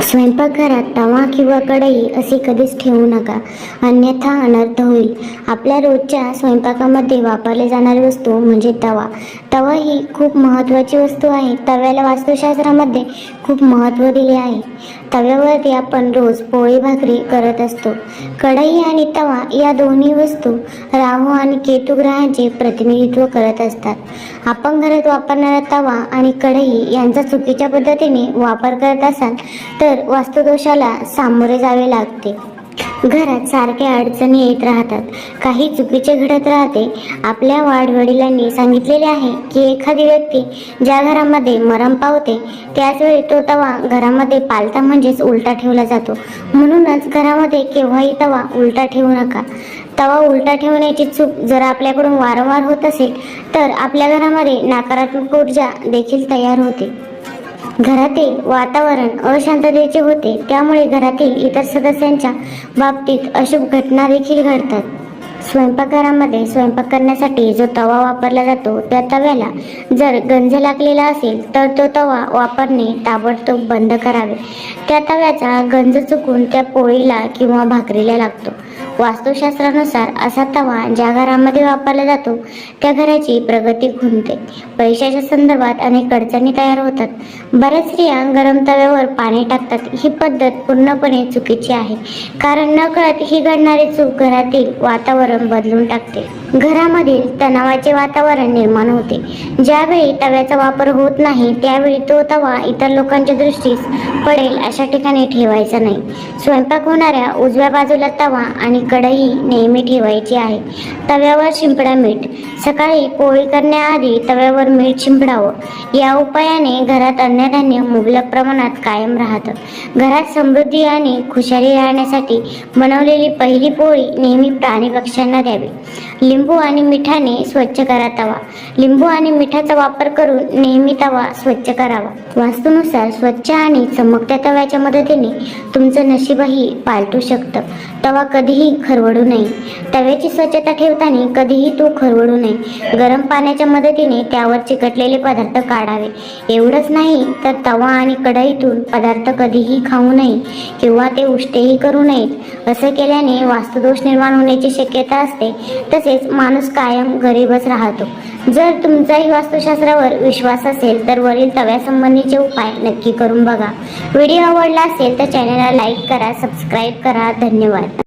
स्वयंपाकघरात तवा किंवा कढई असे कधीच ठेवू नका, अन्यथा अनर्थ होईल. आपल्या रोजच्या स्वयंपाकामध्ये वापरले जाणारी वस्तू म्हणजे तवा. तवा ही खूप महत्त्वाची वस्तू आहे. तव्याला वास्तुशास्त्रामध्ये खूप महत्त्व दिले आहे. तव्यावरती आपण रोज पोळी भाकरी करत असतो. कढई आणि तवा या दोन्ही वस्तू राहू आणि केतू ग्रहांचे प्रतिनिधित्व करत असतात. आपण घरात वापरणारा तवा आणि कढई यांचा चुकीच्या पद्धतीने वापर करत असाल तर वास्तुदोषाला सामोरे जावे लागते. घरात सारख्या अडचणी येत राहतात, काही चुकीचे घडत राहते. आपल्या वाडवडिलांनी सांगितलेले आहे की एखादी व्यक्ती ज्या घरामध्ये मरण पावते त्याच वेळी तो तवा घरामध्ये पालथा म्हणजेच उलटा ठेवला जातो. म्हणूनच घरामध्ये केव्हाही तवा उलटा ठेवू नका. तवा उलटा ठेवण्याची चूक जर आपल्याकडून वारंवार होत असेल तर आपल्या घरामध्ये नकारात्मक ऊर्जा देखील तयार होते. घरातील वातावरण अशांततेचे होते, त्यामुळे घरातील इतर सदस्यांच्या बाबतीत अशुभ घटना देखील घडतात. स्वयंपाकघरामध्ये स्वयंपाक करण्यासाठी जो तवा वापरला जातो त्या तव्याला जर गंज लागलेला असेल तर तो तवा वापरणे ताबडतोब बंद करावे. त्या तव्याचा गंज चुकून त्या पोळीला किंवा भाकरीला लागतो. वास्तुशास्त्रानुसार असा तवा ज्या घरामध्ये वापरला जातो त्या घराची प्रगती खुंटते. पैशाच्या संदर्भात अनेक अडचणी तयार होतात. बऱ्याच स्त्रिया गरम तव्यावर पाणी टाकतात. ही पद्धत पूर्णपणे चुकीची आहे, कारण नकळत ही घडणारी चूक घरातील वातावरण बदलून टाकते. घरामधील तणावाचे वातावरण निर्माण होते. ज्यावेळी तव्याचा वापर होत नाही त्यावेळी तो तवा इतर लोकांच्या दृष्टीस पडेल अशा ठिकाणी ठेवायचा नाही. स्वयंपाक होणाऱ्या उजव्या बाजूला तवा आणि कढई नेहमी ठेवायची आहे. तव्यावर शिंपडा मीठ. सकाळी पोळी करण्याआधी तव्यावर मीठ शिंपडावं. या उपायाने घरात अन्नधान्य मुबलक प्रमाणात कायम राहतं. घरात समृद्धी आणि खुशाली राहण्यासाठी बनवलेली पहिली पोळी नेहमी प्राणी पक्ष्यांना द्यावी. लिंबू आणि मिठाने स्वच्छ करा तवा. लिंबू आणि मिठाचा वापर करून नेहमी तवा स्वच्छ करावा. वास्तूनुसार स्वच्छ आणि चमकत्या तव्याच्या मदतीने तुमचं नशीबही पालटू शकतं. तवा कधीही खरवडू नये. तव्याची स्वच्छता ठेवताना कधीही तो खरवडू नये. गरम पाण्याच्या मदतीने त्यावर चिकटलेले पदार्थ काढावे. एवढंच नाही तर तवा आणि कढईतून पदार्थ कधीही खाऊ नये किंवा ते उष्टेही करू नयेत. असं केल्याने वास्तुदोष निर्माण होण्याची शक्यता असते. तसेच माणूस कायम गरीबच राहतो. जर तुमचाही वास्तुशास्त्रावर विश्वास असेल तर वरील तव्यासंबंधीचे उपाय नक्की करून बघा. व्हिडिओ आवडला असेल तर चॅनलला लाईक करा, सबस्क्राईब करा. धन्यवाद.